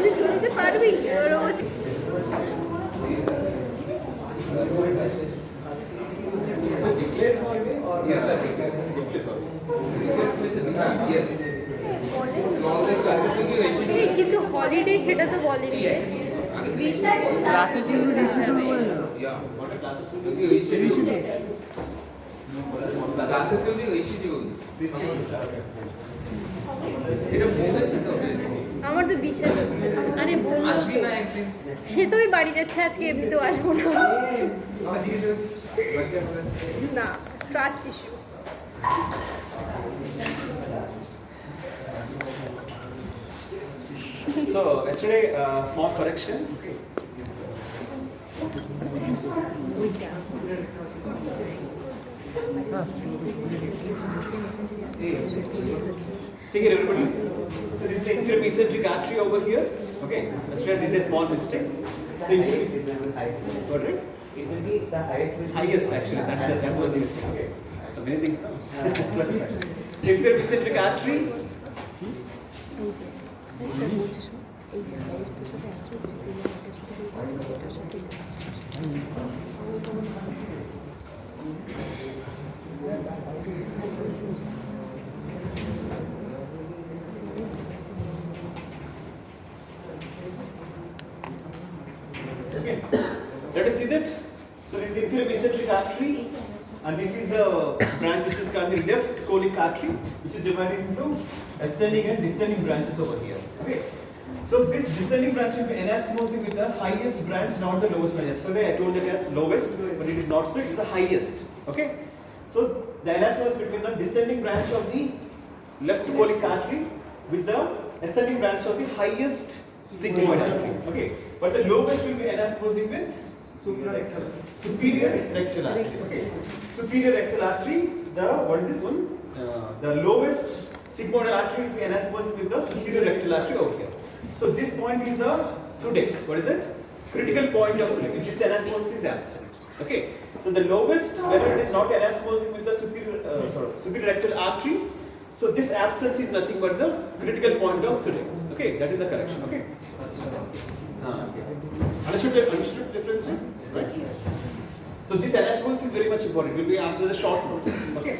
তুই চলতে পারবি? কিন্তু হলিডে সেটা তো বলেনি। আমার তো বিশ্বাস হচ্ছে না। আরে আসবি না একদিন, সে তোই বাড়ি যাচ্ছে আজকে, এমনিতেও আসবো না। না, trust issue. So yesterday, small correction. Okay. Sing it, everybody. So this is the inferior mesenteric artery over here. Okay. Yesterday I did a small mistake. So inferior what right? It will be the highest. Highest actually. That was the mistake. Okay. So many things now. So inferior mesenteric artery. Okay. Let us see that. So this is inferior mesenteric artery, and this is the branch which is called the left colic artery, which is divided into ascending and descending branches over here. Okay. So this descending branch will be anastomosing with the highest branch, not the lowest branch. Yesterday I told that it's lowest, but it is not so. It is the highest. Okay. So the anastomosis between the descending branch of the left colic artery with the ascending branch of the highest sigmoid artery. Okay. But the lowest will be anastomosing with superior rectal artery. Okay. Superior rectal artery. The what is this one? The lowest sigmoidal artery will be anastomosing with the superior rectal artery over here. So this point is the sudeck. What is it? Critical point of sudeck. If this anastomosis is absent. Okay. So the lowest, whether it is not anastomosing with the superior rectal artery. So this absence is nothing but the critical point of sudeck. Okay. That is the correction. Okay. Okay. Understood the difference? Right. So this anastomosis is very much important. Will be asked as a short notes. Okay.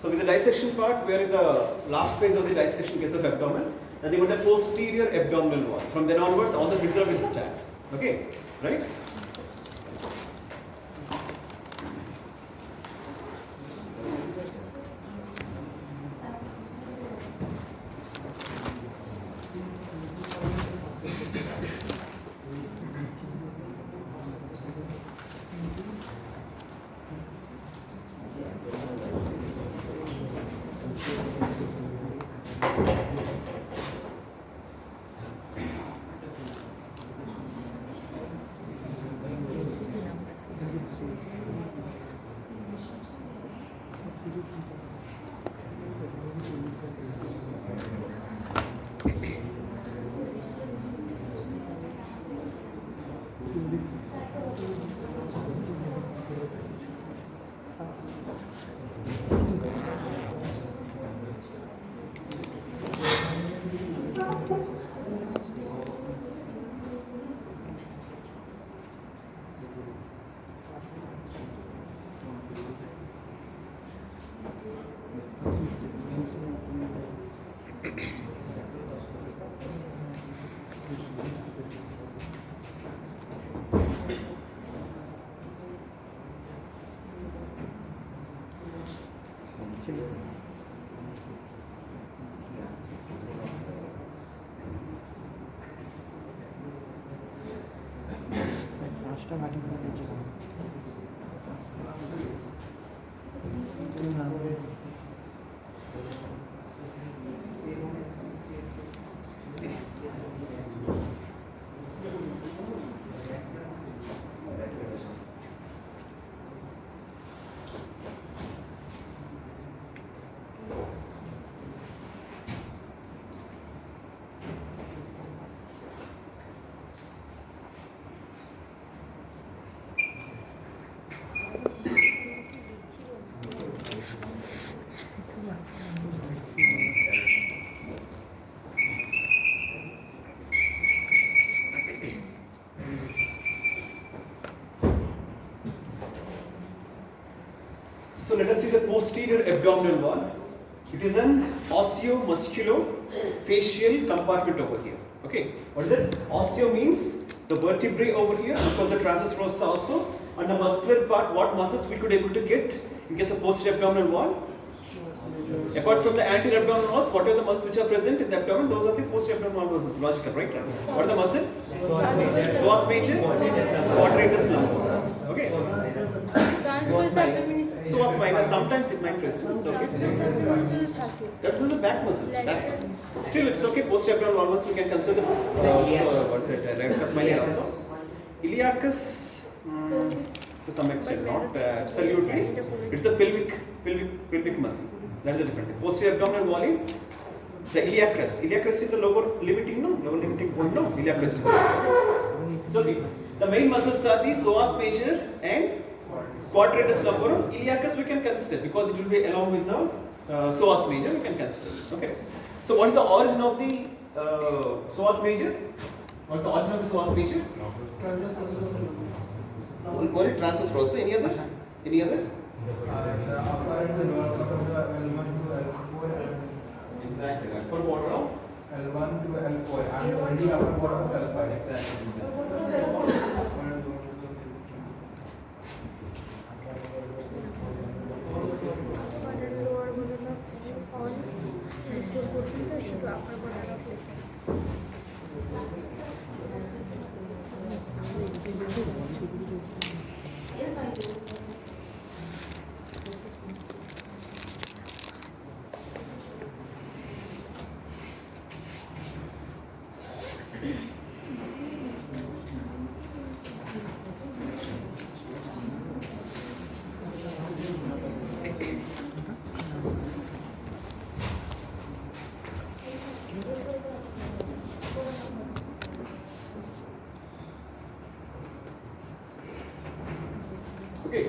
So with the dissection part, we are in the last phase of the dissection case of abdomen. Nothing but the posterior abdominal wall. From then onwards, all the viscera will start. Okay, right? So let us see the posterior abdominal wall. It is an osseo-musculo-facial compartment over here. Okay, what is it? Osseo means the vertebrae over here, of course the transverse process also, and the muscular part, what muscles we could able to get in case of posterior abdominal wall. Apart from the anterior abdominal walls, what are the muscles which are present in the abdomen? Those are the posterior abdominal muscles. Logical, right? What are the muscles? Psoas major, quadratus lumborum. Okay. Psoas minor. Sometimes it might present. It's okay. That is the back muscles. Back muscles. Still, it's okay. Posterior abdominal wall muscles we can consider the rectus minor also. Iliacus. To some extent, not absolutely. It's the pelvic muscle. That is the difference. Posterior abdominal wall is the iliac crest. Iliac crest is the lower limiting point. No, iliac crest is the it's okay. The main muscles are the psoas major and quadratus lumborum. Iliacus we can consider because it will be along with the psoas major. We can consider. Okay. So what is the origin of the psoas major? What is the origin of the psoas major? Only transverse process. Any other? Any other? Exactly. Upper border of L1 to L4 and only upper border of L5. exactly. Okay,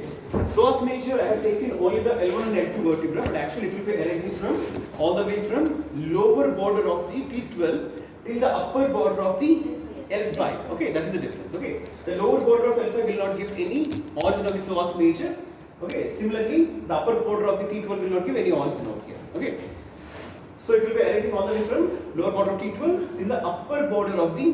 psoas major I have taken only the L1 and L2 vertebra, but actually it will be arising from all the way from lower border of the T12 till the upper border of the L5. Okay, that is the difference. Okay, the lower border of L5 will not give any origin of the psoas major. Okay, similarly the upper border of the T12 will not give any origin over here. Okay, so it will be arising all the way from lower border of T12 till the upper border of the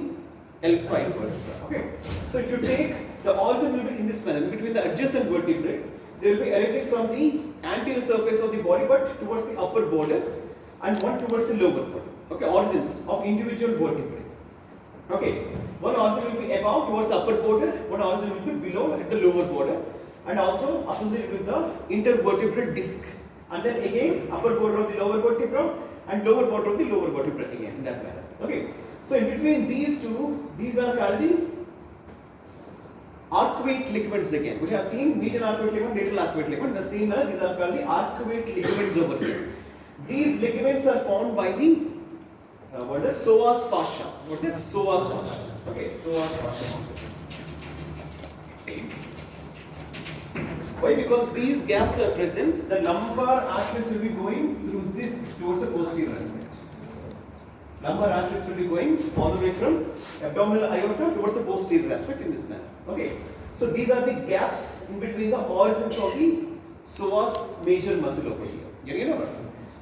L5 vertebra. Okay, so if you take the origin will be in this manner between the adjacent vertebrae. They will be arising from the anterior surface of the body, but towards the upper border, and one towards the lower border. Okay, origins of individual vertebrae. Okay, one origin will be above towards the upper border, one origin will be below at the lower border, and also associated with the intervertebral disc. And then again, upper border of the lower vertebra and lower border of the lower vertebra again in that manner. Okay, so in between these two, these are called the arcuate ligaments again. We have seen medial arcuate ligament, lateral arcuate ligament. The same manner, these are called the arcuate ligaments over here. These ligaments are formed by the what is it? Psoas fascia. What's it? Psoas fascia. Okay, psoas fascia. Why? Because these gaps are present. The lumbar arteries will be going through this towards the posterior aspect. Lumbar arteries will be going all the way from abdominal aorta towards the posterior aspect in this manner. Okay, so these are the gaps in between the origins of the psoas major muscle over here. You know what?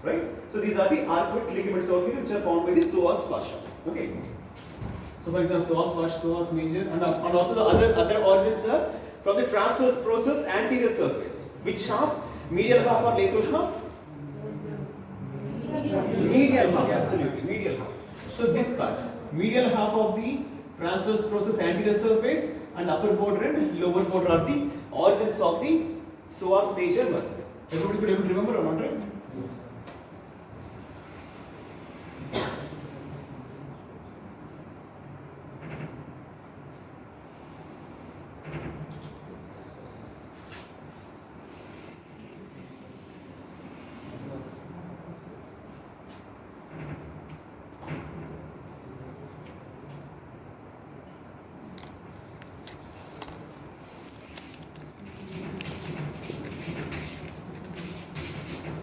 Right? So these are the arcuate ligaments over here which are formed by the psoas fascia. Okay. So for example, psoas fascia, psoas major, and also the other origins are from the transverse process anterior surface. Which half? Medial half or lateral half? Medial half, absolutely, medial half. So this part, medial half of the transverse process anterior surface and upper border and lower border are the origins of the psoas major muscle. Everybody could able to remember or not, right?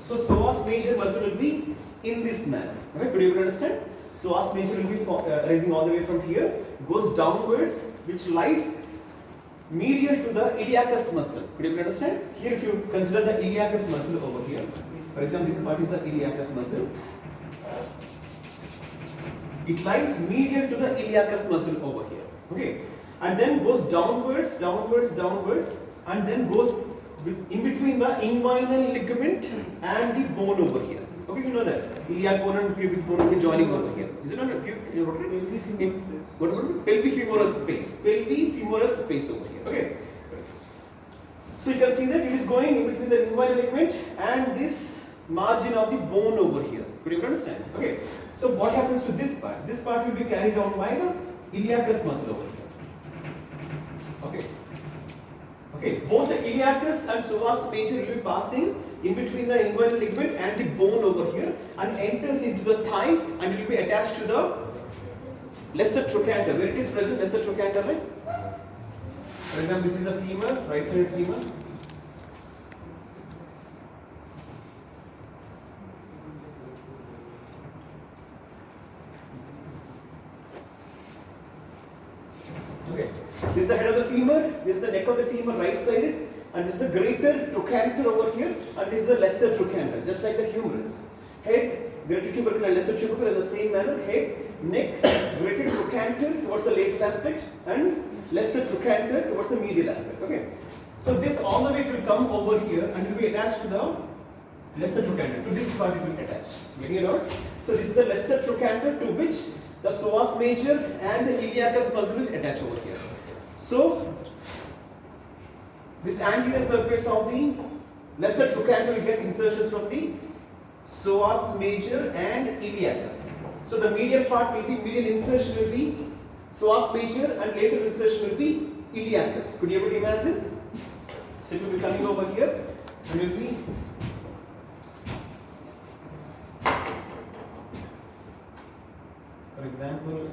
So psoas major muscle will be in this manner. Okay, could you understand? Psoas major will be rising all the way from here, goes downwards, which lies medial to the iliacus muscle. Could you understand? Here, if you consider the iliacus muscle over here, for example, this part is the iliacus muscle. It lies medial to the iliacus muscle over here. Okay, and then goes downwards, downwards, downwards, and then goes in between the inguinal ligament and the bone over here. Okay, you know that iliac bone and pubic bone will be joining over here. Is it not? What about pelvifemoral space? Pelvifemoral space over here. Okay. So you can see that it is going in between the inguinal ligament and this margin of the bone over here. Could you understand? Okay. So what happens to this part? This part will be carried on by the iliacus muscle over here. Okay. Okay. Both the iliacus and psoas major will be passing in between the inguinal ligament and the bone over here and enters into the thigh and will be attached to the lesser trochanter. Where it is present, lesser trochanter, right? For example, this is the femur, right side femur. Okay. This is the head of the femur, this is the neck of the femur, right sided, and this is the greater trochanter over here, and this is the lesser trochanter, just like the humerus. Head, greater tubercle and lesser tubercle in the same manner. Head, neck, greater trochanter towards the lateral aspect, and lesser trochanter towards the medial aspect. Okay. So this all the way will come over here and will be attached to the lesser trochanter. To this part it will attach. Getting it out? So this is the lesser trochanter to which the psoas major and the iliacus muscle will attach over here. So this anterior surface of the lesser trochanter will get insertions from the psoas major and iliacus. So the medial part will be, medial insertion will be psoas major and lateral insertion will be iliacus. Could you able to imagine? So it will be coming over here and will be for example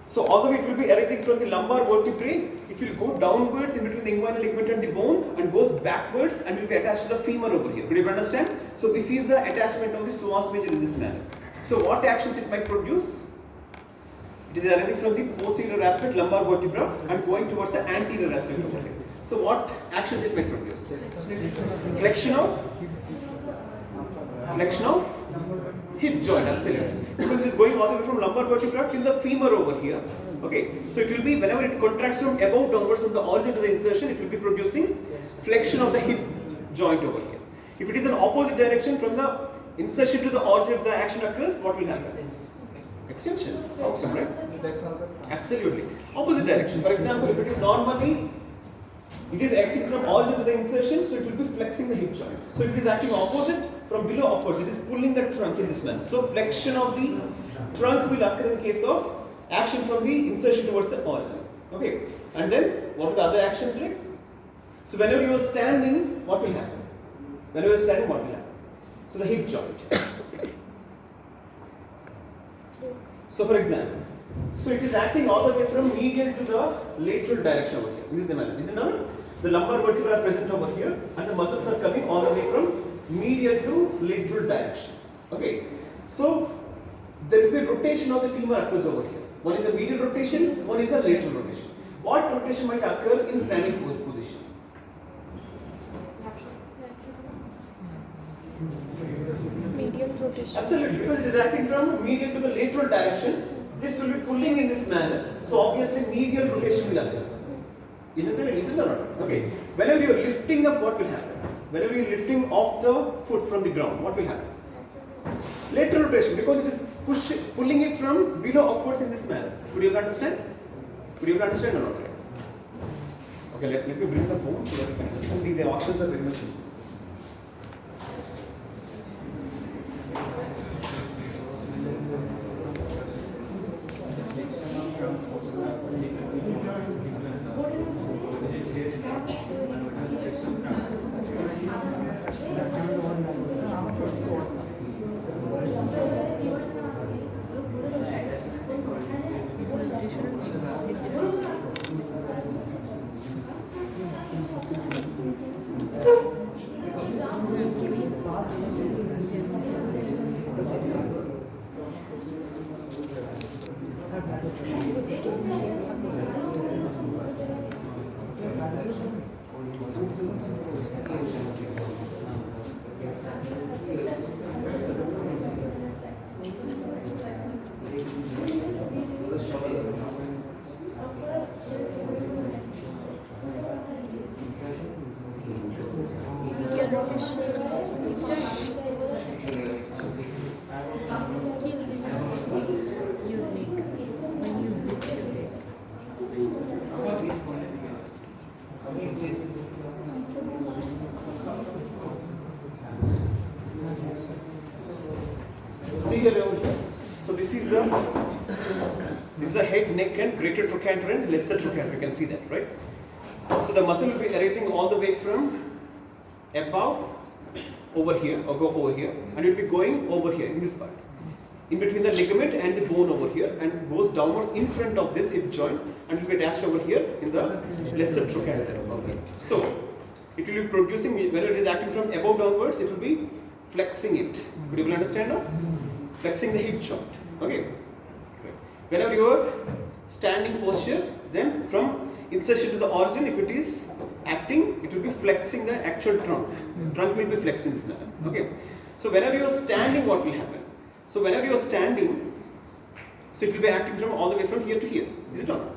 so all the way it will be arising from the lumbar vertebrae. It will go downwards in between the inguinal ligament and the bone and goes backwards and will be attached to the femur over here. Could you understand? So this is the attachment of the psoas major in this manner. So what actions it might produce? It is arising from the posterior aspect, lumbar vertebra, and going towards the anterior aspect over here. So what actions it might produce? Flexion of hip joint, absolutely. Because it is going all the way from lumbar vertebra till the femur over here. Okay, so it will be whenever it contracts from above downwards from the origin to the insertion, it will be producing flexion of the hip joint over here. If it is an opposite direction from the insertion to the origin of the action occurs, what will happen? Extension. Outcome, right? Absolutely. Opposite direction. For example, if it is normally, it is acting from origin to the insertion, so it will be flexing the hip joint. So if it is acting opposite, from below upwards, it is pulling the trunk in this manner. So flexion of the trunk will occur in case of action from the insertion towards the origin. Okay. And then, what are the other actions like? So whenever you are standing, what will happen? Whenever you are standing, what will happen? To the hip joint. So for example, so it is acting all the way from medial to the lateral direction over here. This is the manner. Is it not? The lumbar vertebrae are present over here and the muscles are coming all the way from medial to lateral direction. Okay. So there will be rotation of the femur occurs over here. One is the medial rotation, one is the lateral rotation. What rotation might occur in standing position? Medial rotation. Absolutely, because it is acting from medial to the lateral direction. This will be pulling in this manner. So obviously medial rotation will occur. Isn't there? Isn't there not? Okay. Whenever you are lifting up, what will happen? Whenever you are lifting off the foot from the ground, what will happen? Lateral rotation, because it is pulling it from below upwards in this manner. Could you understand? Could you understand or not? Okay, let me bring the bone so that you can understand. These options are very much important. See here over here. So this is the head, neck, and greater trochanter and lesser trochanter. You can see that, right? So the muscle will be arising all the way from above over here, or go over here, and it will be going over here in this part, in between the ligament and the bone over here, and goes downwards in front of this hip joint, and will be attached over here in the lesser trochanter. Okay. So it will be producing, whether it is acting from above downwards, it will be flexing it. Could you understand now? Flexing the hip joint. Okay. Right. Whenever you are standing posture, then from insertion to the origin, if it is acting, it will be flexing the actual trunk. Trunk will be flexed in this manner. Okay. So whenever you are standing, what will happen? So whenever you are standing, so it will be acting from all the way from here to here. Is it or not?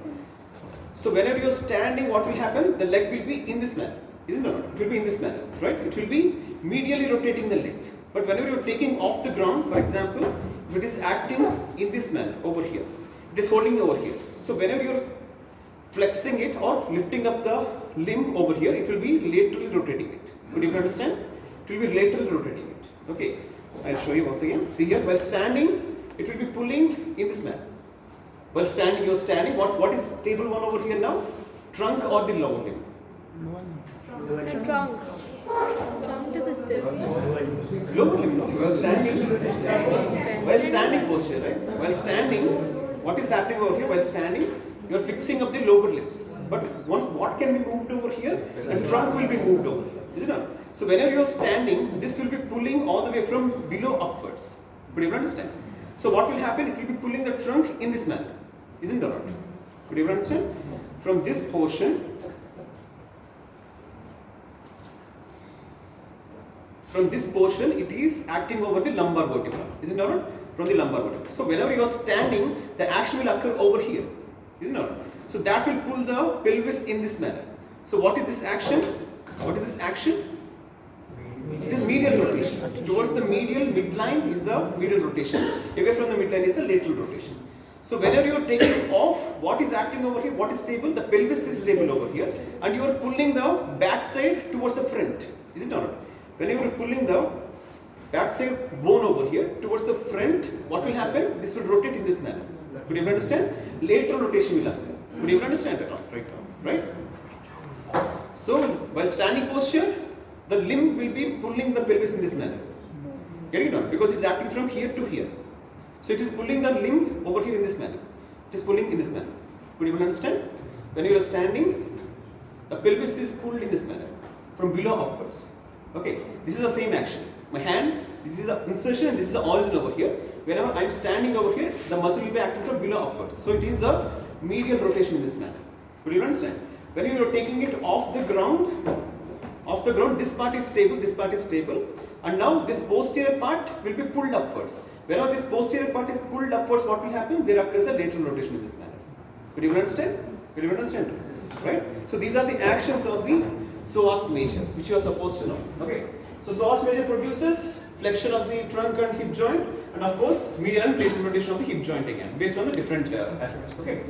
So whenever you are standing, what will happen? The leg will be in this manner. Is it or not? It will be in this manner, right? It will be medially rotating the leg. But whenever you are taking off the ground, for example, if it is acting in this manner over here, it is holding over here. So whenever you are flexing it or lifting up the limb over here, it will be laterally rotating it. Could you understand? It will be laterally rotating it. Okay, I'll show you once again. See here, while standing, it will be pulling in this manner. While standing, you are standing. What is stable one over here now? Trunk or the lower limb? Trunk. Trunk to the step. Lower limb, no? While standing posture, right? While standing, what is happening over here? While standing, you are fixing up the lower limbs. But what can be moved over here? The trunk will be moved over here. Is it not? So whenever you are standing, this will be pulling all the way from below upwards. Could you understand? So what will happen? It will be pulling the trunk in this manner. Isn't it not? Could you understand? From this portion, it is acting over the lumbar vertebra. Is it not? From the lumbar vertebra. So whenever you are standing, the action will occur over here. Is it not? So that will pull the pelvis in this manner. So what is this action? What is this action? It is medial rotation. Towards the medial midline is the medial rotation. Away from the midline is the lateral rotation. So whenever you are taking off, what is acting over here? What is stable? The pelvis is stable over here, and you are pulling the backside towards the front. Is it not? Whenever you are pulling the backside bone over here towards the front, what will happen? This will rotate in this manner. Could you understand? Lateral rotation will happen. Could you understand that? Right? So while standing posture, the limb will be pulling the pelvis in this manner. Getting it? Because it is acting from here to here. So it is pulling the limb over here in this manner. It is pulling in this manner. Could you understand? When you are standing, the pelvis is pulled in this manner from below upwards. Okay, this is the same action. My hand, this is the insertion and this is the origin over here. Whenever I am standing over here, the muscle will be acting from below upwards. So it is the medial rotation in this manner. Could you understand? When you are taking it off the ground, this part is stable, and now this posterior part will be pulled upwards. Whenever this posterior part is pulled upwards, what will happen? There occurs a lateral rotation in this manner. Could you understand? Right? So these are the actions of the psoas major, which you are supposed to know. Okay. So psoas major produces flexion of the trunk and hip joint, and of course medial and lateral rotation of the hip joint again, based on the different aspects. Okay.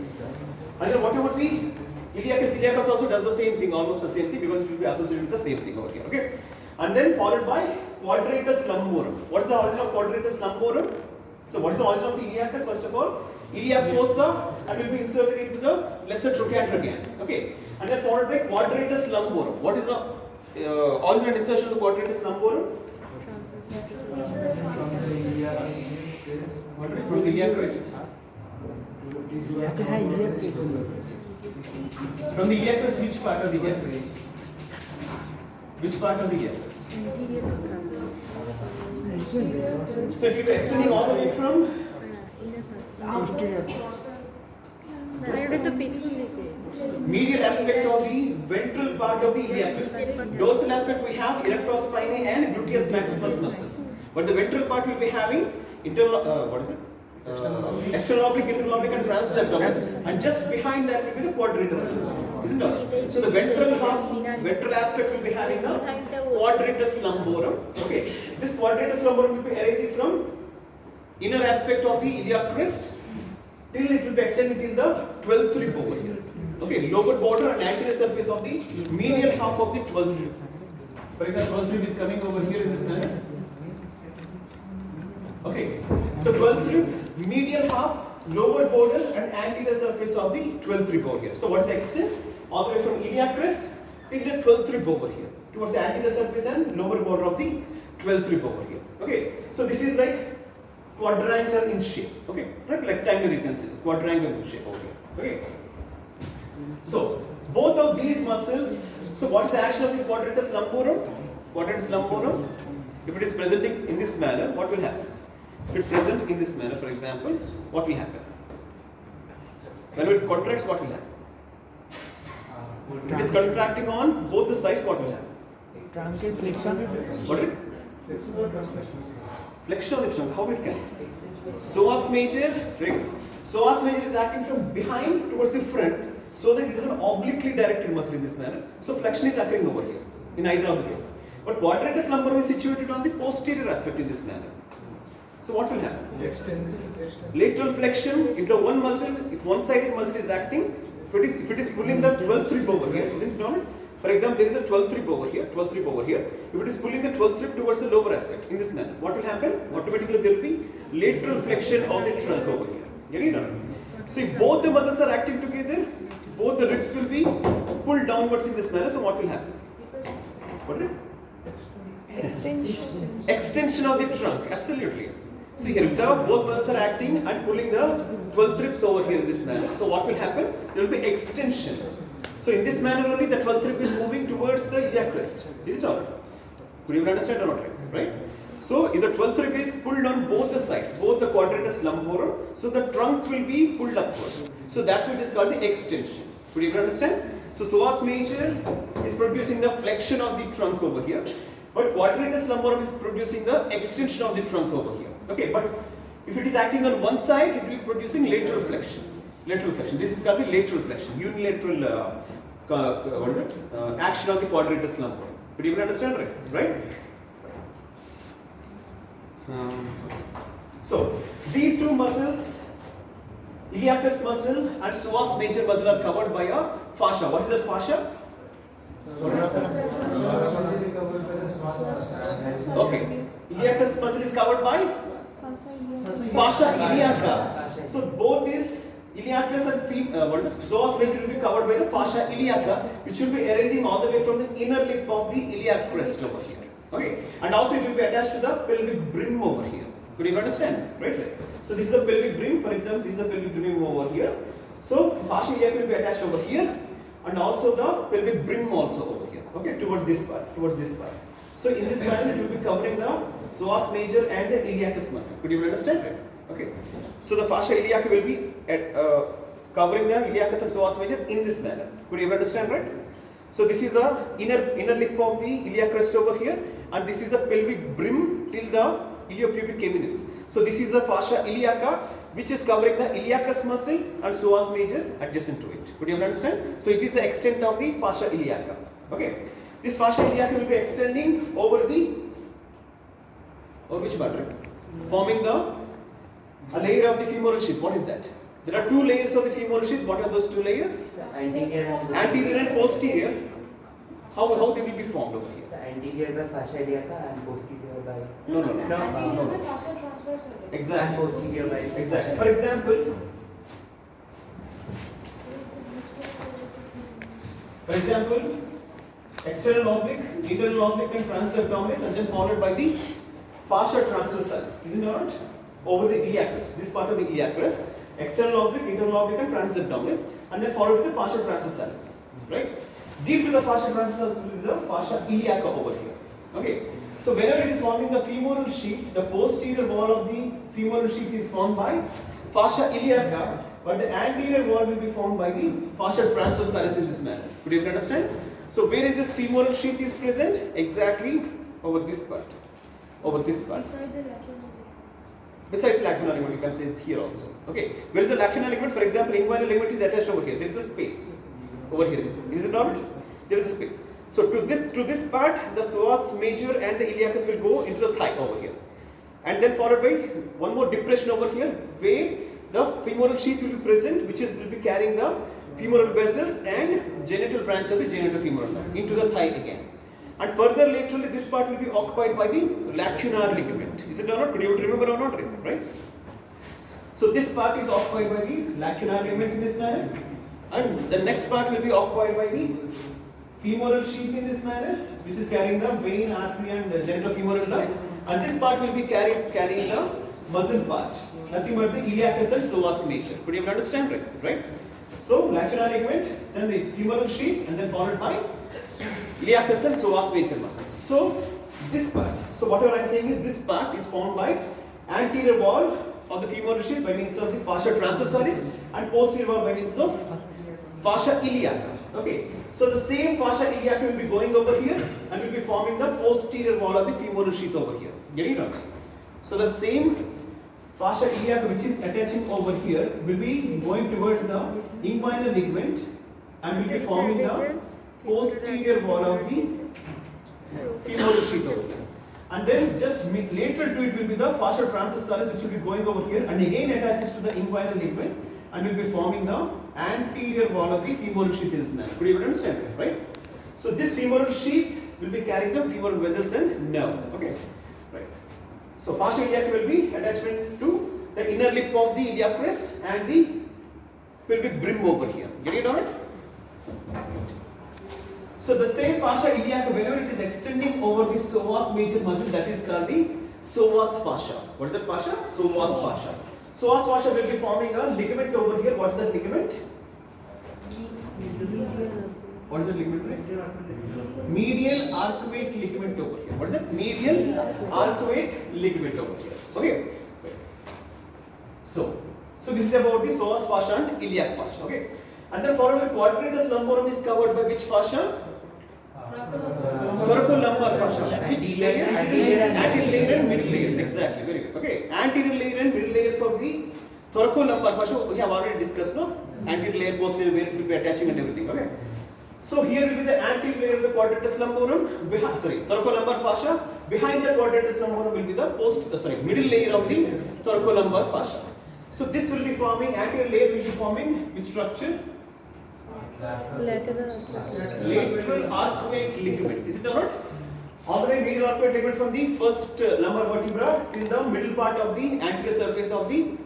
And then what about the iliacus? Iliacus also does the same thing, almost the same thing, because it will be associated with the same thing over here. Okay. And then followed by quadratus lumborum. What is the origin of quadratus lumborum? So what is the origin of the iliacus? First of all, iliac fossa, and will be inserted into the lesser trochanter again. Okay. And then followed by quadratus lumborum. What is the origin and insertion of the quadratus lumborum? From the iliac crest. From the iliac crest, which part of the iliac crest? Which part of the iliac crest? So if you are extending all the way from medial aspect of the ventral part of the iliac crest. Dorsal aspect we have erector spinae and gluteus maximus muscles. But the ventral part will be having internal, external oblique, internal oblique, and transverse abdominis. And just behind that will be the quadratus lumborum. Isn't it? So the ventral aspect will be having the quadratus lumborum. Okay, this quadratus lumborum will be arising from inner aspect of the iliac crest till it will be extended till the 12th rib over here. Okay, lower border and anterior surface of the medial half of the 12th rib. For example, 12th rib is coming over here in this manner. Okay, so 12th rib, medial half, lower border and anterior surface of the 12th rib over here. So what is the extent? All the way from iliac crest till the 12th rib over here, towards the anterior surface and lower border of the 12th rib over here. Okay, so this is like quadrangular in shape. Okay, not rectangular, you can see quadrangular in shape over here. Okay, so both of these muscles. So what is the action of the quadratus lumborum? Quadratus lumborum, if it is presenting in this manner, what will happen? If it is present in this manner, for example, what will happen? When it contracts, what will happen? If it is contracting on both the sides, what will happen? Truncate flexion. What is it? Flexion of the trunk. How it can? Psoas major, right? Psoas major is acting from behind towards the front, so that it is an obliquely directed muscle in this manner. So flexion is occurring over here in either of the ways. But quadratus lumborum is situated on the posterior aspect in this manner. So what will happen? Lateral flexion. If the one muscle, if one-sided muscle is acting, if it is pulling the 12th rib over here, isn't it normal? For example, there is a 12th rib over here, 12th rib over here. If it is pulling the 12th rib towards the lower aspect in this manner, what will happen? Automatically there will be lateral flexion of the trunk over here. Get it or not? So if both the muscles are acting together, both the ribs will be pulled downwards in this manner. So what will happen? What is it? Extension of the trunk. Absolutely. See here, if both muscles are acting and pulling the 12th ribs over here in this manner, so what will happen? There will be extension. So in this manner only the 12th rib is moving towards the iliac crest. Is it all? Could you understand or not? Right? So if the 12th rib is pulled on both the sides, both the quadratus lumborum, so the trunk will be pulled upwards. So that's what is called the extension. Could you understand? So psoas major is producing the flexion of the trunk over here, but quadratus lumborum is producing the extension of the trunk over here. Okay, but if it is acting on one side, it will be producing lateral flexion. Lateral flexion. This is called the lateral flexion, unilateral action of the quadratus lumborum. Could you even understand, right? So these two muscles, iliacus muscle and psoas major muscle, are covered by a fascia. What is that fascia? Okay, iliacus muscle is covered by fascia iliaca. So both these iliacus and psoas major will be covered by the fascia iliaca, which will be arising all the way from the inner lip of the iliac crest over here. Okay, and also it will be attached to the pelvic brim over here. Could you understand? Right. So this is the pelvic brim. For example, this is the pelvic brim over here. So fascia iliaca will be attached over here, and also the pelvic brim also over here. Okay, towards this part. So in this manner, it will be covering the psoas major and the iliacus muscle. Could you understand? Right? Okay. So the fascia iliaca will be covering the iliacus and psoas major in this manner. Could you understand? Right? So this is the inner lip of the iliac crest over here, and this is the pelvic brim till the iliopubic eminence. So this is the fascia iliaca, which is covering the iliacus muscle and psoas major adjacent to it. Could you understand? So it is the extent of the fascia iliaca. Okay. This fascia iliaca will be extending over which part? Forming a layer of the femoral sheath. What is that? There are two layers of the femoral sheath. What are those two layers? Anterior and posterior. How they will be formed over here? Anterior by fascia iliaca and posterior by No. Anterior by fascia transversa. Exactly. And posterior by Exactly. For example, external oblique, internal oblique, and transverse abdominis, and then followed by the fascia transversalis. Isn't it not? Over the iliac crest. This part of the iliac crest, external oblique, internal oblique, and transverse abdominis, and then followed by the fascia transversalis. Right? Deep to the fascia transversalis will be the fascia iliaca over here. Okay. So whenever it is forming the femoral sheath, the posterior wall of the femoral sheath is formed by fascia iliaca, but the anterior wall will be formed by the fascia transversalis in this manner. Could you understand? So where is this femoral sheath is present? Exactly over this part. Over this part. Beside the lacunar. Beside the lacunar ligament, you can say it here also. Okay. Where is the lacunar ligament? For example, inguinal ligament is attached over here. There is a space Over here. Is it not? There is a space. So to this part, the psoas major and the iliacus will go into the thigh over here. And then followed by one more depression over here where the femoral sheath will be present, which will be carrying the femoral vessels and genital branch of the genitofemoral nerve into the thigh again. And further laterally, this part will be occupied by the lacunar ligament. Is it or not? Could you remember or not? Right? So this part is occupied by the lacunar ligament in this manner, and the next part will be occupied by the femoral sheath in this manner, which is carrying the vein, artery, and genitofemoral nerve. And this part will be carrying the muscle part, nothing but the iliacus and psoas major. Could you understand? Right? So lacunar ligament, then this femoral sheath, and then followed by iliacus and psoas major muscle. So this part. So whatever I am saying is this part is formed by anterior wall of the femoral sheath by means of the fascia transversalis and posterior wall by means of fascia iliaca. Okay. So the same fascia iliaca will be going over here and will be forming the posterior wall of the femoral sheath over here. Getting it? So the same fascia iliaca which is attaching over here will be going towards the inguinal ligament and will be forming the posterior wall of the femoral sheath over here. And then just lateral to it will be the fascia transversalis which will be going over here and again attaches to the inguinal ligament and will be forming the anterior wall of the femoral sheath in this manner. Could you understand that, right? So this femoral sheath will be carrying the femoral vessels and nerve. Okay, right. So fascia iliaca will be attachment to the inner lip of the iliac crest and the pelvic brim over here. Get it on it? So the same fascia iliaca, whenever it is extending over the psoas major muscle, that is called the psoas fascia. What is that fascia? Psoas fascia. Psoas fascia will be forming a ligament over here. What is that ligament? What is that ligament? Medial arcuate ligament over here. What is that? Medial arcuate ligament over here. Okay. So this is about the psoas fascia and iliac fascia. Okay. And then followed the quadratus lumborum is covered by which fascia? Thoracolumbar fascia. Which layers? Anterior layer and middle layers. Exactly. Very good. Okay. Anterior layer and middle layers of the thoracolumbar fascia we have already discussed, no? Anterior layer, posterior where it will be attaching and everything. Okay. So here will be the anterior layer of the quadratus lumborum. Thoracolumbar fascia. Behind the quadratus lumborum will be the middle layer of the thoracolumbar fascia. So this will be forming, anterior layer will be forming which structure? Lateral arcuate ligament. Is it or not? All the way medial arcuate ligament from the first lumbar vertebra till the middle part of the anterior surface of the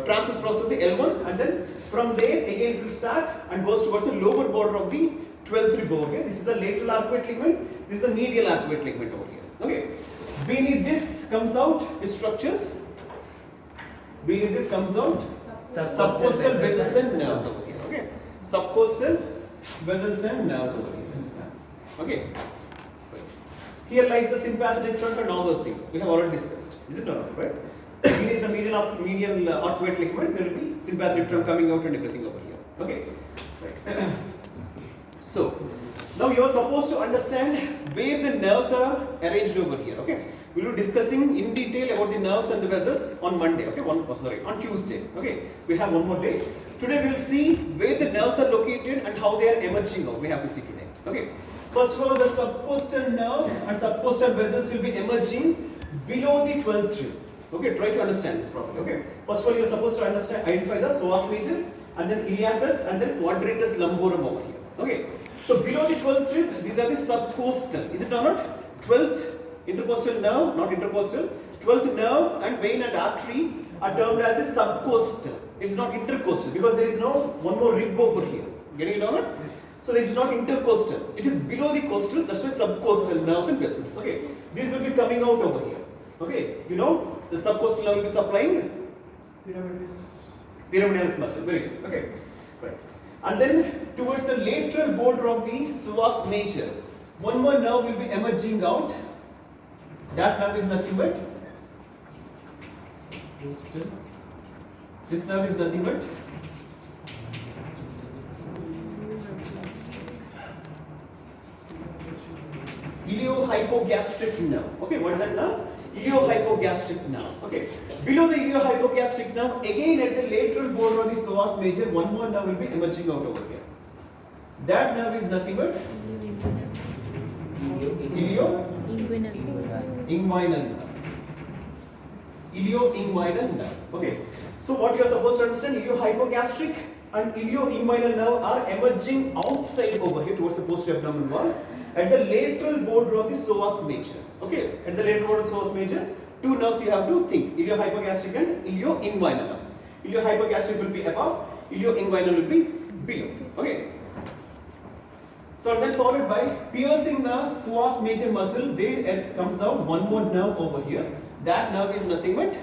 transverse process of the L1, and then from there again it will start and goes towards the lower border of the 12th rib over here. This is the lateral arcuate ligament. This is the medial arcuate ligament over here. Okay. Beneath this comes out its structures. Beneath this comes out subcostal vessels and nerves over here. Okay. Subcostal vessels and nerves over here. Okay. Right. Here lies the sympathetic trunk and all those things we have already discussed. Is it not right? Beneath the medial arcuate ligament, there will be sympathetic trunk coming out and everything over here. Okay. Right. So now you are supposed to understand where the nerves are arranged over here. Okay. We will be discussing in detail about the nerves and the vessels on Monday. Okay. On Tuesday. Okay. We have one more day. Today we will see where the nerves are located and how they are emerging out. We have to see today. Okay. First of all, the subcostal nerve and subcostal vessels will be emerging below the 12th rib. Okay. Try to understand this properly. Okay. First of all, you are supposed to identify the psoas major and then iliacus and then quadratus lumborum over here. Okay. So below the 12th rib, these are the subcostal. Is it or not? 12th intercostal nerve, not intercostal. 12th nerve and vein and artery are termed as a subcostal. It's not intercostal because there is no one more rib over here. Getting it or not? So it is not intercostal. It is below the costal. That's why subcostal nerves and vessels. Okay. These will be coming out over here. Okay. You know the subcostal nerve will be supplying pyramidalis muscle. Very good. Okay. Right. And then towards the lateral border of the psoas major, one more nerve will be emerging out. That nerve is nothing but this nerve is nothing but iliohypogastric nerve. Okay, what is that nerve? Iliohypogastric nerve. Okay. Below the iliohypogastric nerve, again at the lateral border of the psoas major, one more nerve will be emerging out over here. That nerve is nothing but ilio-inguinal nerve. Ilio-inguinal nerve. Okay. So what you are supposed to understand, ilio-hypogastric and ilio-inguinal nerve are emerging outside over here towards the posterior abdominal wall at the lateral border of the psoas major. Okay. At the lateral border of the psoas major, two nerves you have to think: ilio-hypogastric and ilio-inguinal nerve. Ilio-hypogastric will be above, ilio-inguinal will be below. Okay. So then followed by piercing the psoas major muscle, there comes out one more nerve over here. That nerve is nothing but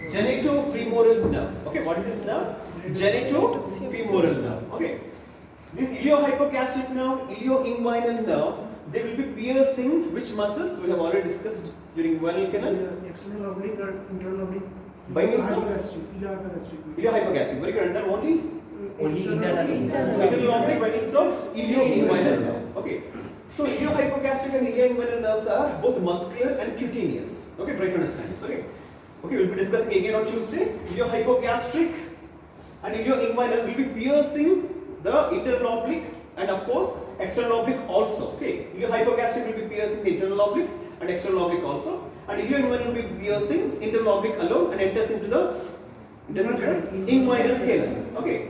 genitofemoral nerve. Okay, what is this nerve? Genitofemoral nerve. Okay. This ilio-hypogastric nerve, ilio-inguinal nerve, they will be piercing which muscles? We have already discussed during inguinal canal. External oblique or internal oblique? By means of? Ilio-hypogastric. Ilio-hypogastric. Very good. And then only Internal oblique by means of ilio-inguinal nerve. Okay. So ilio-hypogastric and ilio-inguinal nerves are both muscular and cutaneous. Okay, try to understand this. Okay. Okay, we'll be discussing again on Tuesday. Ilio-hypogastric and ilio-inguinal will be piercing the internal oblique and of course external oblique also. Okay, ilio-hypogastric will be piercing the internal oblique and external oblique also, and ilio-inguinal will be piercing internal oblique alone and enters into the inguinal canal. Okay,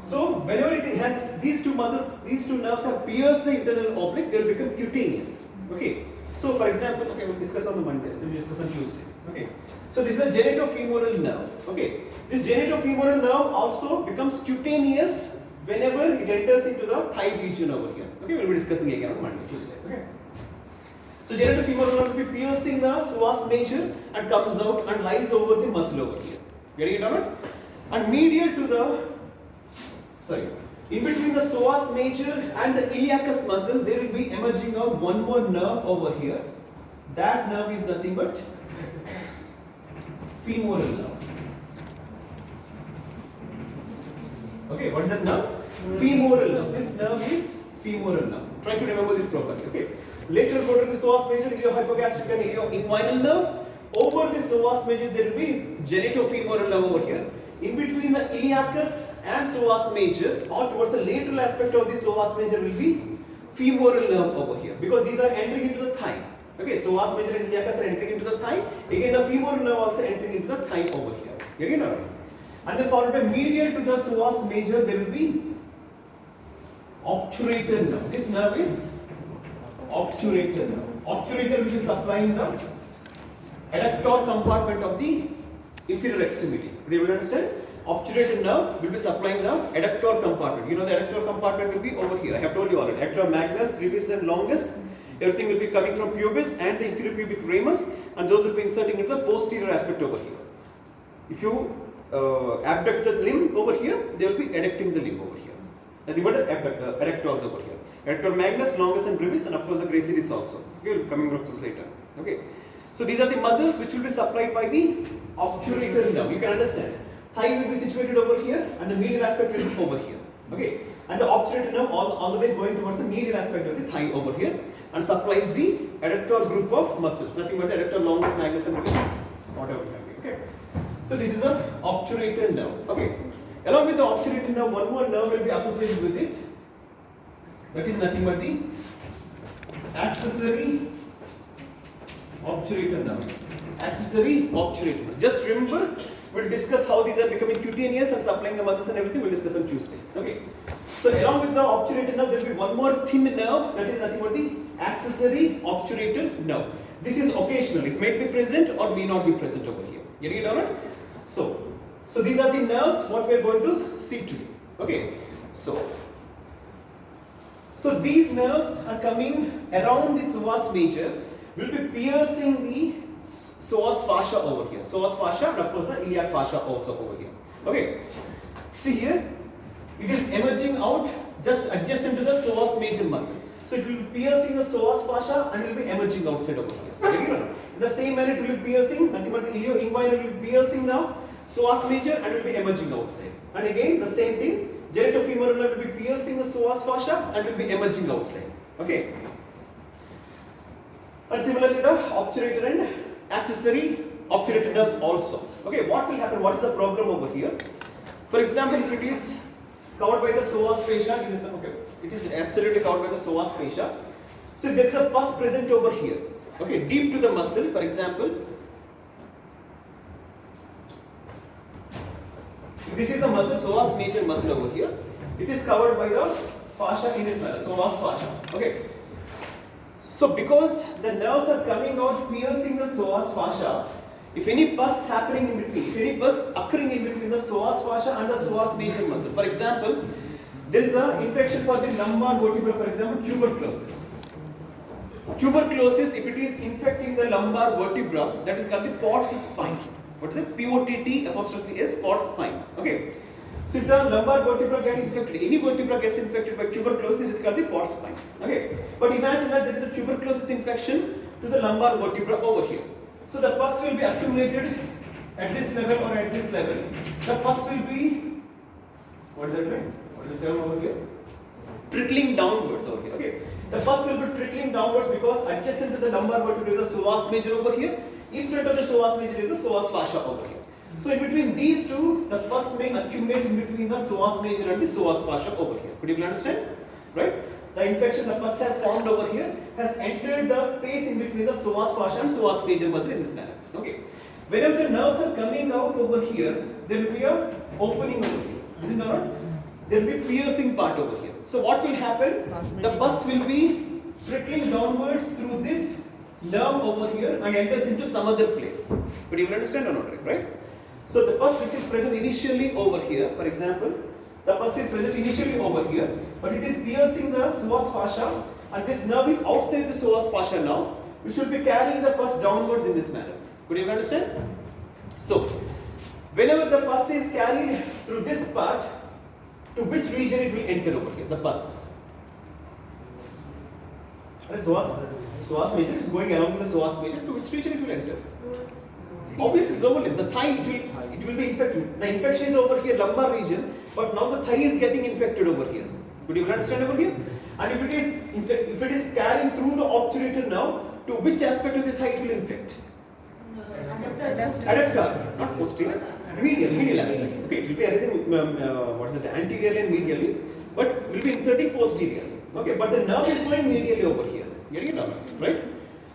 so whenever it has these two muscles, these two nerves have pierced the internal oblique, they will become cutaneous. Okay, so for example, okay, we'll discuss on the Monday, then we'll discuss on Tuesday. Okay, so this is a genitofemoral nerve. Okay, this genitofemoral nerve also becomes cutaneous whenever it enters into the thigh region over here. Okay, we'll be discussing again on Monday, Tuesday. Okay. So genitofemoral nerve will be piercing the psoas major and comes out and lies over the muscle over here. Getting it or not? And medial to the, in between the psoas major and the iliacus muscle, there will be emerging out one more nerve over here. That nerve is nothing but femoral nerve. Okay, what is that nerve? Femoral nerve. This nerve is femoral nerve. Try to remember this properly. Okay. Lateral border of the psoas major, ilio-hypogastric and ilio-inguinal nerve. Over the psoas major, there will be genitofemoral nerve over here. In between the iliacus and psoas major, or towards the lateral aspect of the psoas major, will be femoral nerve over here, because these are entering into the thigh. Okay, psoas major and iliacus are entering into the thigh. Again, the femoral nerve also entering into the thigh over here. Getting it alright? And then followed by medial to the psoas major, there will be obturator nerve. This nerve is obturator nerve. Obturator will be supplying the adductor compartment of the inferior extremity. Do you understand? Obturator nerve will be supplying the adductor compartment. You know the adductor compartment will be over here. I have told you already. Adductor magnus, brevis and longus. Everything will be coming from pubis and the inferior pubic ramus, and those will be inserting into the posterior aspect over here. If you abduct the limb over here, they will be adducting the limb over here. Nothing but adductors over here. Adductor magnus, longus and brevis, and of course the gracilis also. Okay, we'll be coming back to this later. Okay. So these are the muscles which will be supplied by the obturator nerve. You can understand. Thigh will be situated over here and the medial aspect will be over here. Okay. And the obturator nerve all the way going towards the medial aspect of the thigh over here and supplies the adductor group of muscles. Nothing but the adductor longus, magnus and brevis. Whatever it can be. Okay. So this is an obturator nerve. Okay. Along with the obturator nerve, one more nerve will be associated with it. That is nothing but the accessory obturator nerve. Accessory obturator nerve. Just remember, we'll discuss how these are becoming cutaneous and supplying the muscles and everything. We'll discuss on Tuesday. Okay. So along with the obturator nerve, there will be one more thin nerve. That is nothing but the accessory obturator nerve. This is occasional. It may be present or may not be present over here. Getting it alright? So these are the nerves what we are going to see today. Okay. So these nerves are coming around the psoas major, will be piercing the psoas fascia over here. Psoas fascia and of course the iliac fascia also over here. Okay. See here, it is emerging out just adjacent to the psoas major muscle. So it will be piercing the psoas fascia and will be emerging outside over here. In the same manner, it will be piercing, nothing but the ilio-inguinal will be piercing the psoas major and will be emerging outside. And again, the same thing, genitofemoral nerve will be piercing. piercing the psoas fascia and will be emerging outside. Okay. And similarly, the obturator and accessory obturator nerves also. Okay, what will happen? What is the program over here? For example, if it is covered by the psoas fascia, in this, okay, it is absolutely covered by the psoas fascia. So there is a pus present over here. Okay, deep to the muscle. For example, this is the muscle, psoas major muscle over here. It is covered by the fascia in this manner, psoas fascia. Okay. So because the nerves are coming out piercing the psoas fascia, if any pus happening in between, if any pus occurring in between the psoas fascia and the psoas major muscle, for example, there is an infection for the lumbar vertebra, for example, tuberculosis. Tuberculosis, if it is infecting the lumbar vertebra, that is called the Pott's spine. What is it? P-O-T-T'(S), Pott's spine. Okay. So if the lumbar vertebra gets infected, any vertebra gets infected by tuberculosis, it is called the Pott's spine. Okay. But imagine that there is a tuberculosis infection to the lumbar vertebra over here. So the pus will be accumulated at this level or at this level. The pus will be, what is that term? What is the term over here? Trickling downwards over here. Okay. The pus will be trickling downwards because adjacent to the lumbar vertebra is the psoas major over here. In front of the psoas major is the psoas fascia over here. So in between these two, the pus may accumulate in between the psoas major and the psoas fascia over here. Could you understand? Right? The infection the pus has formed over here has entered the space in between the psoas fascia and psoas major muscle in this manner. Okay. Whenever the nerves are coming out over here, there will be a opening over here. Is it not? There will be piercing part over here. So what will happen? The pus will be trickling downwards through this nerve over here and enters into some other place. Could you understand or not? Right? So the pus which is present initially over here, for example, the pus is present initially over here, but it is piercing the psoas fascia, and this nerve is outside the psoas fascia now, which will be carrying the pus downwards in this manner. Could you understand? So, whenever the pus is carried through this part, to which region it will enter over here? The pus. Psoas major is going along with the psoas major. To which region it will enter? Obviously, globally, the thigh it will be infected. The infection is over here, lumbar region, but now the thigh is getting infected over here. Could you understand over here? And if it is carrying through the obturator now, to which aspect of the thigh it will infect? Adductor, not posterior. Medial aspect. Okay, it will be arising anteriorly and medially, but will be inserting posteriorly. Okay, but the nerve is going medially over here. Getting it now, right?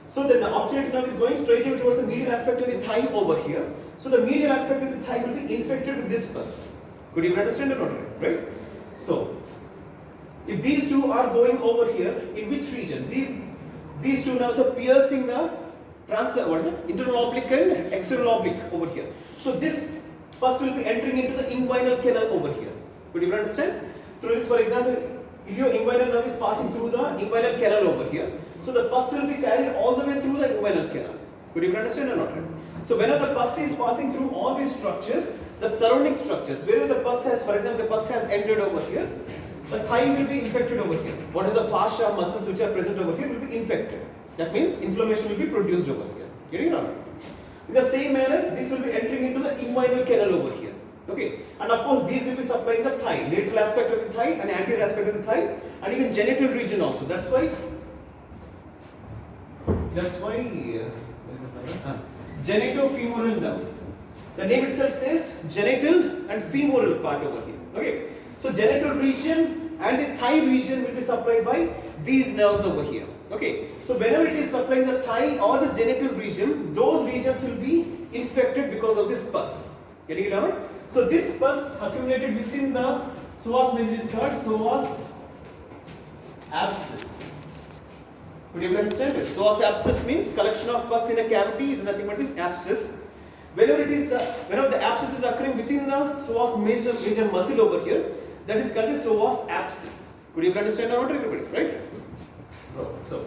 So the obturator nerve is going straight away towards the medial aspect of the thigh over here. So the medial aspect of the thigh will be infected with this pus. Could you understand or not? Right? So if these two are going over here, in which region? These two nerves are piercing the internal oblique and external oblique over here. So this pus will be entering into the inguinal canal over here. Could you understand? Through this, for example, ilioinguinal nerve is passing through the inguinal canal over here. So the pus will be carried all the way through the inguinal canal. Could you understand or not? So whenever the pus is passing through all these structures, the surrounding structures, wherever the pus has, for example, the pus has entered over here, the thigh will be infected over here. What are the fascia muscles which are present over here will be infected. That means inflammation will be produced over here. Getting it or not? In the same manner, this will be entering into the inguinal canal over here. Okay, and of course these will be supplying the thigh, lateral aspect of the thigh and anterior aspect of the thigh, and even genital region also. That's why genitofemoral nerve. The name itself says genital and femoral part over here. Okay, so genital region and the thigh region will be supplied by these nerves over here. Okay, so whenever it is supplying the thigh or the genital region, those regions will be infected because of this pus. Getting it out? So this pus accumulated within the psoas major is called psoas abscess. Could you understand it? Psoas abscess means collection of pus in a cavity is nothing but this abscess. Whenever the abscess is occurring within the psoas major muscle over here, that is called the psoas abscess. Could you understand or not, everybody? Right? So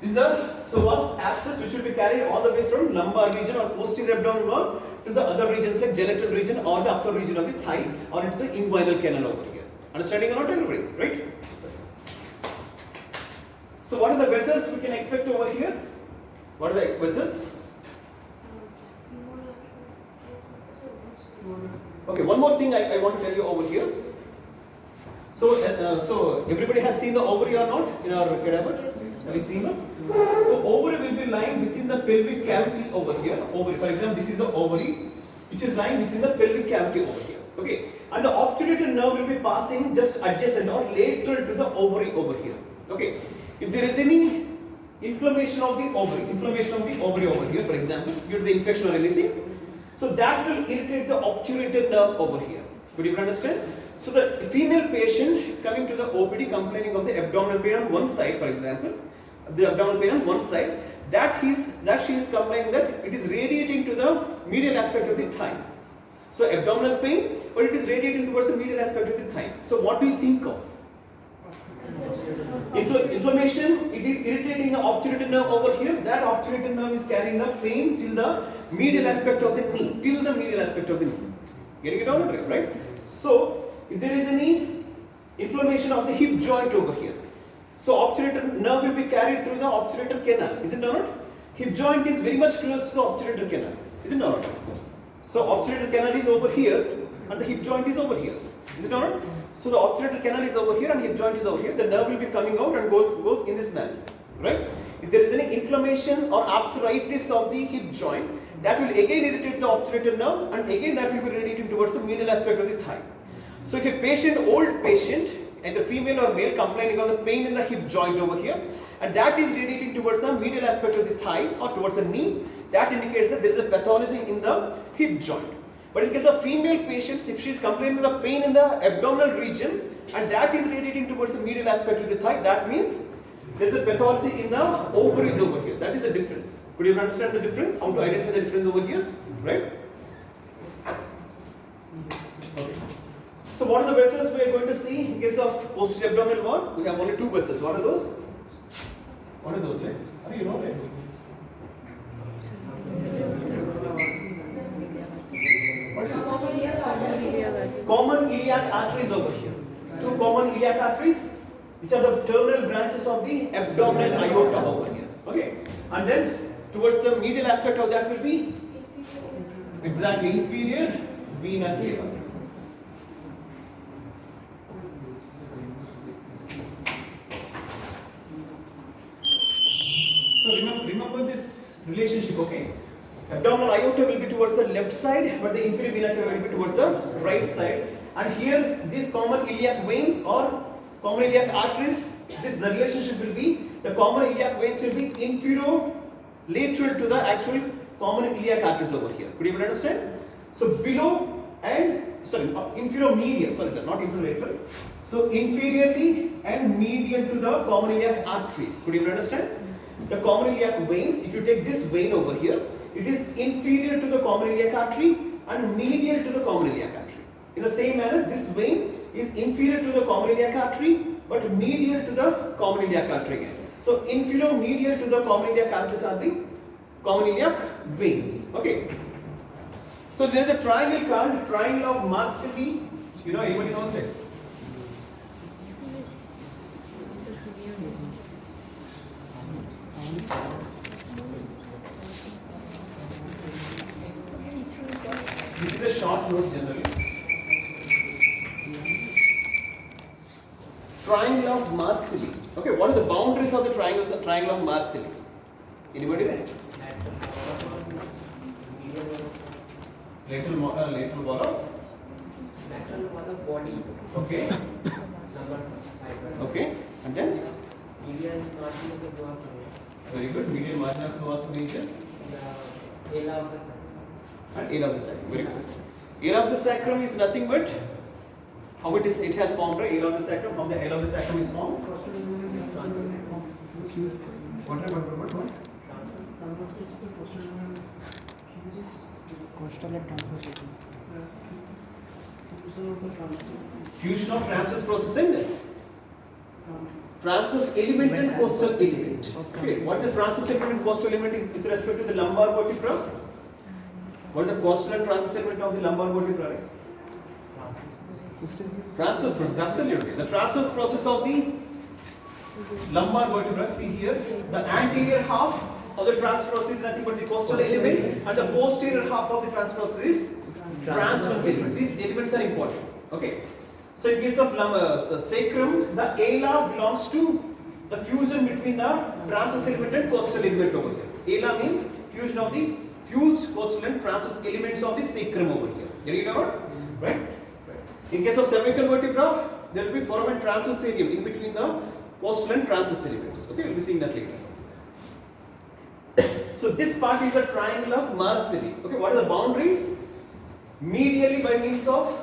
this is the psoas abscess which will be carried all the way from lumbar region or posterior abdominal wall to the other regions like genital region or the upper region of the thigh or into the inguinal canal over here. Understanding or not, everybody? Right? So what are the vessels we can expect over here? What are the vessels? Okay, one more thing I want to tell you over here. So, so everybody has seen the ovary or not in our cadaver? Have you seen them? So ovary will be lying within the pelvic cavity over here. Ovary, for example, this is the ovary which is lying within the pelvic cavity over here. Okay, and the obturator nerve will be passing just adjacent or lateral to the ovary over here. Okay, if there is any inflammation of the ovary over here, for example, due to the infection or anything, so that will irritate the obturator nerve over here. Could you understand? So the female patient coming to the OPD complaining of the abdominal pain on one side, for example, the abdominal pain on one side, that she is complaining that it is radiating to the medial aspect of the thigh. So abdominal pain, but it is radiating towards the medial aspect of the thigh. So what do you think of? Inflammation, it is irritating the obturator nerve over here. That obturator nerve is carrying the pain till the medial aspect of the knee, Getting it all right? So if there is any inflammation of the hip joint over here, so obturator nerve will be carried through the obturator canal, is it not? Hip joint is very much close to the obturator canal, is it not? So obturator canal is over here and the hip joint is over here, is it not? So the obturator canal is over here and hip joint is over here. The nerve will be coming out and goes in this manner, right? If there is any inflammation or arthritis of the hip joint, that will again irritate the obturator nerve and again that will be radiating towards the medial aspect of the thigh. So if a old patient, either female or male, complaining of the pain in the hip joint over here, and that is radiating towards the medial aspect of the thigh or towards the knee, that indicates that there is a pathology in the hip joint. But in case of female patients, if she is complaining of the pain in the abdominal region and that is radiating towards the medial aspect of the thigh, that means there is a pathology in the ovaries over here. That is the difference. Could you understand the difference? How to identify the difference over here? Right? Okay. So what are the vessels we are going to see in case of posterior abdominal wall? We have only two vessels. What are those? What are those, right? How do you know, right? What is this? Common iliac arteries over here. Two common iliac arteries, which are the terminal branches of the abdominal aorta over here. Okay, and then towards the medial aspect of that will be exactly inferior vena cava. So remember this relationship, okay? Abdominal aorta will be towards the left side, but the inferior vena cava will be towards the right side. And here, these common iliac veins or common iliac arteries, the relationship will be, the common iliac veins will be infero-lateral to the actual common iliac arteries over here. Could you understand? So below and, infero-medial, not infero-lateral. So inferiorly and medial to the common iliac arteries. Could you understand? The common iliac veins, if you take this vein over here, it is inferior to the common iliac artery and medial to the common iliac artery. In the same manner, this vein is inferior to the common iliac artery but medial to the common iliac artery again. So infero-medial to the common iliac arteries are the common iliac veins. Okay. So there is a triangle called triangle of Marcelli. You know, anybody knows it? This is a short note generally. Triangle of Marcelli. Okay, what are the boundaries of the triangle of Marcelli? Anybody there? Lateral wall of? Lateral wall of body. Okay. Number 5. Okay. And then? Medial margin of the psoas major. Very good. Medial margin of psoas major. The ala of the sacrum. And ala of the sacrum. Very good. Ala of the sacrum is nothing but how it is. It has formed, right? Ala of the sacrum. How the ala of the sacrum is formed? What? Coastal and transverse. Fusion of transverse processing. Transverse element and coastal element. Okay. What is the transverse element and coastal element with respect to the lumbar vertebra? What is the coastal and transverse element of the lumbar vertebra? Right? Transverse process, absolutely. The transverse process of the lumbar vertebra, see here, the anterior half of the transverse process is nothing but the coastal element, and the posterior half of the transverse process is transverse element. These elements are important. Okay. So in case of sacrum, the ala belongs to the fusion between the transverse element and costal element over here. Ala means fusion of the fused costal and transverse elements of the sacrum over here. Getting it out? Right? In case of cervical vertebra, there will be foramen transversarium in between the costal and transverse elements. Okay, we'll be seeing that later. So this part is a triangle of Marsili. Okay, what are the boundaries? Medially by means of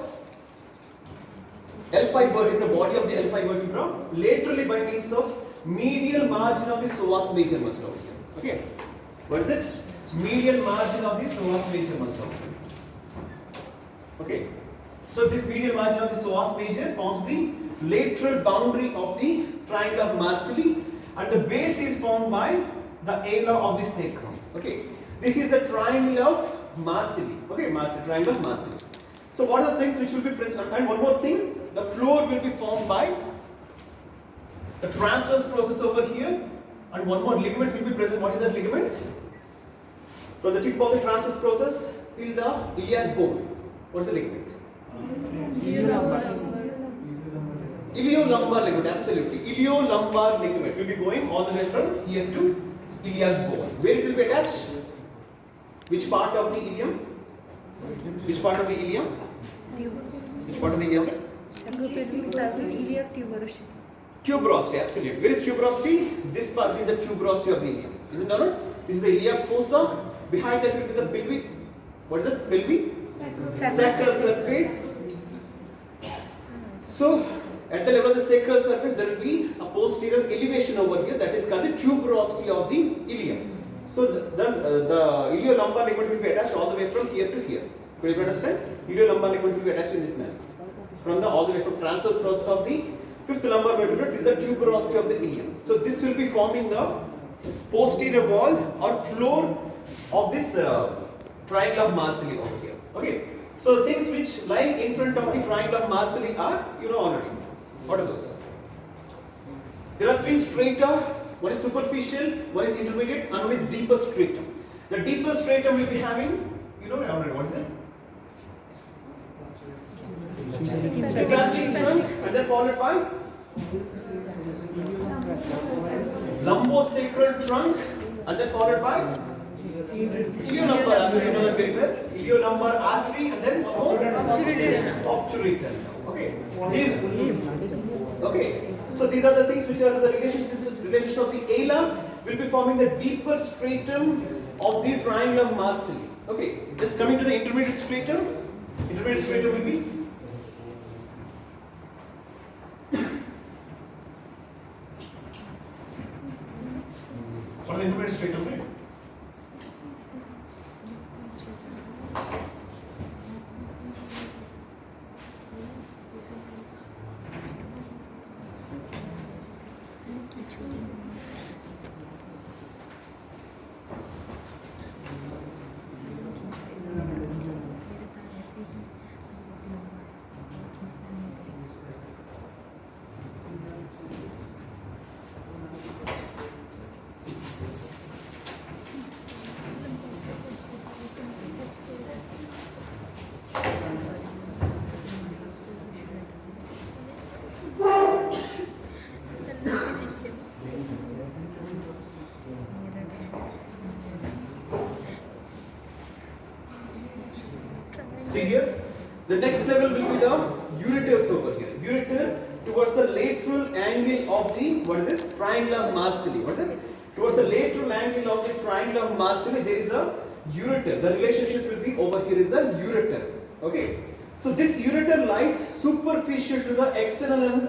L5 vertebra, body of the L5 vertebra. Laterally by means of medial margin of the psoas major muscle over here. Okay, what is it? Medial margin of the psoas major muscle. Okay, so this medial margin of the psoas major forms the lateral boundary of the triangle of Marsili, and the base is formed by the ala of the sacrum. Okay, this is the triangle of Marsili. Okay, triangle of Marsili. So what are the things which will be present? And one more thing, the floor will be formed by the transverse process over here, and one more ligament will be present. What is that ligament? From the tip of the transverse process till the iliac bone. What is the ligament? Iliolumbar ligament, absolutely. Iliolumbar ligament will be going all the way from here to iliac bone. Where it will be attached? Which part of the ilium? Which part of the ilium? Which part of the ilium? Tuberosity, absolutely. Where is tuberosity? This part is the tuberosity of the ilium. Isn't that right? This is the iliac fossa. Behind that will be the pelvic. What is it? Pelvic? Sacral surface. So, at the level of the sacral surface, there will be a posterior elevation over here, that is called the tuberosity of the ilium. So, the iliolumbar ligament will be attached all the way from here to here. Could you understand? Iliolumbar ligament will be attached in this manner. From the all the way from transverse process of the fifth lumbar vertebra to the tuberosity of the ilium. So, this will be forming the posterior wall or floor of this triangle of Marsili over here. Okay. So, the things which lie in front of the triangle of Marsili are, you know already. What are those? There are three strata. One is superficial, one is intermediate, and one is deeper stratum. The deeper stratum will be having, you know already, what is it? Thoracic trunk, and then followed by lumbosacral trunk, and then followed by iliolumbar artery. You know that very well. Iliolumbar artery, and then obturator. Okay. So these are the things which are the relations of the ala will be forming the deeper stratum of the triangle of Marsili. Okay. Just coming to the intermediate stratum. Intermediate stratum will be for the intermediate stratum, right? See here, the next level will be the ureters over here. Ureter towards the lateral angle of the, what is this? Triangle of Marsili. What is it? Towards the lateral angle of the triangle of Marsili, there is a ureter. The relationship will be over here is a ureter. Okay. So this ureter lies superficial to the external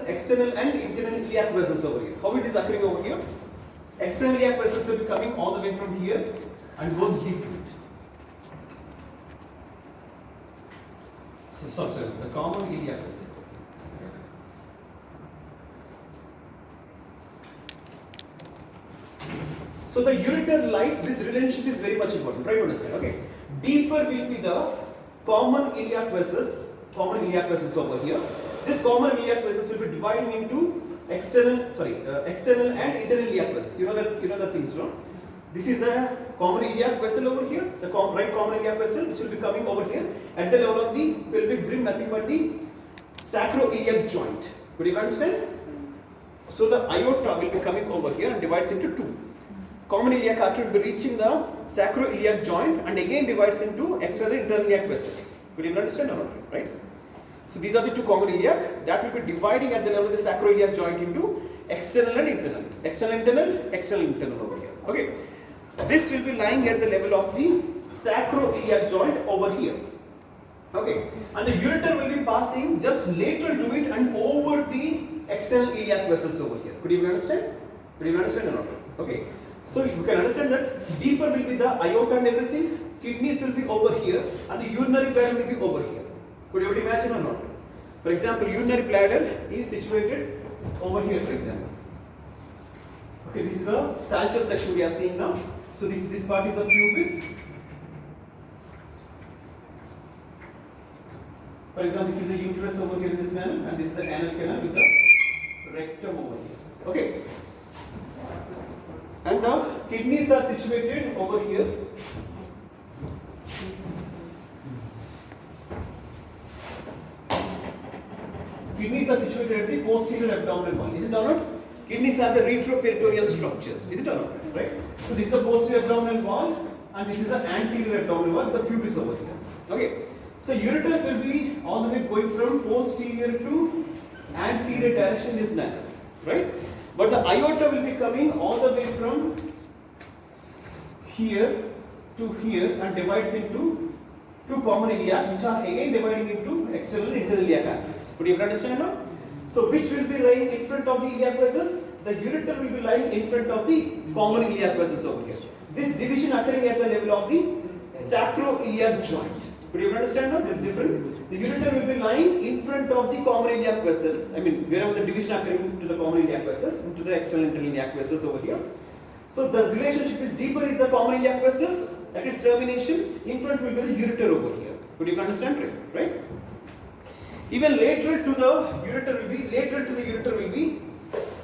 and internal iliac vessels over here. How it is occurring over here? External iliac vessels will be coming all the way from here and goes deep. So, the common iliac vessels. So the ureter lies, this relationship is very much important. Try to understand. Okay. Deeper will be the common iliac vessels over here. This common iliac vessels will be dividing into external and internal iliac vessels. You know the things, no? This is the common iliac vessel over here, the right common iliac vessel, which will be coming over here at the level of the pelvic brim, nothing but the sacroiliac joint. Could you understand? So the aorta will be coming over here and divides into two. Common iliac artery will be reaching the sacroiliac joint and again divides into external and internal iliac vessels. Could you understand or not? Right? So these are the two common iliac that will be dividing at the level of the sacroiliac joint into external and internal. External, internal over here. Okay. This will be lying at the level of the sacroiliac joint over here. Okay. And the ureter will be passing just lateral to it and over the external iliac vessels over here. Could you understand? Could you understand or not? Okay. So you can understand that deeper will be the aorta and everything. Kidneys will be over here and the urinary bladder will be over here. Could you imagine or not? For example, urinary bladder is situated over here, for example. Okay, this is the sagittal section we are seeing now. So this part is the pubis. For example, this is the uterus over here in this manner, and this is the anal canal with the rectum over here. Okay. And the kidneys are situated over here. Kidneys are situated at the posterior abdominal wall. Is it or not? Kidneys are the retroperitoneal structures. Is it or not? Right? So this is the posterior abdominal wall, and this is the anterior abdominal wall with the pubis over here. Okay. So ureters will be all the way going from posterior to anterior direction in this manner. Right? But the aorta will be coming all the way from here to here and divides into two common iliac, which are again dividing into external and internal iliac arteries. Could you understand now? So which will be lying in front of the iliac vessels? The ureter will be lying in front of the common iliac vessels over here. This division occurring at the level of the sacroiliac joint. Could you understand now the difference? The ureter will be lying in front of the common iliac vessels. I mean, wherever the division occurring to the common iliac vessels, into the external and internal iliac vessels over here. So the relationship is deeper is the common iliac vessels. At its termination, in front will be the ureter over here. Could you understand it? Right? Even lateral to the ureter will be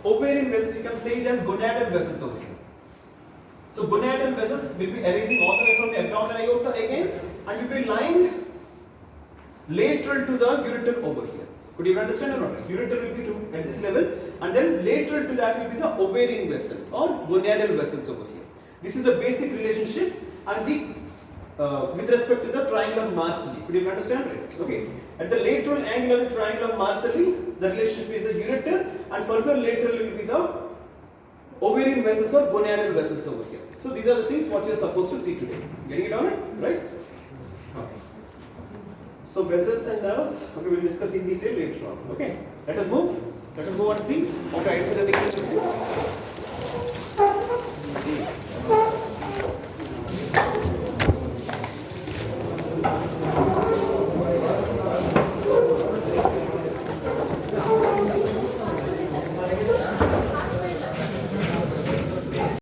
ovarian vessels. You can say it as gonadal vessels over here. So gonadal vessels will be arising all the way from the abdominal aorta again, and will be lying lateral to the ureter over here. Could you understand or not? Ureter will be at this level, and then lateral to that will be the ovarian vessels or gonadal vessels over here. This is the basic relationship, and the with respect to the triangle of Marsali. Could you understand it? Okay. At the lateral angle of the triangle of Marsali, the relationship is the ureter, and further lateral will be the ovarian vessels or gonadal vessels over here. So these are the things what you are supposed to see today. Getting it on it? Right? Okay. So vessels and nerves, okay, we'll discuss in detail later on. Okay. Let us move and see. Okay, I do the next.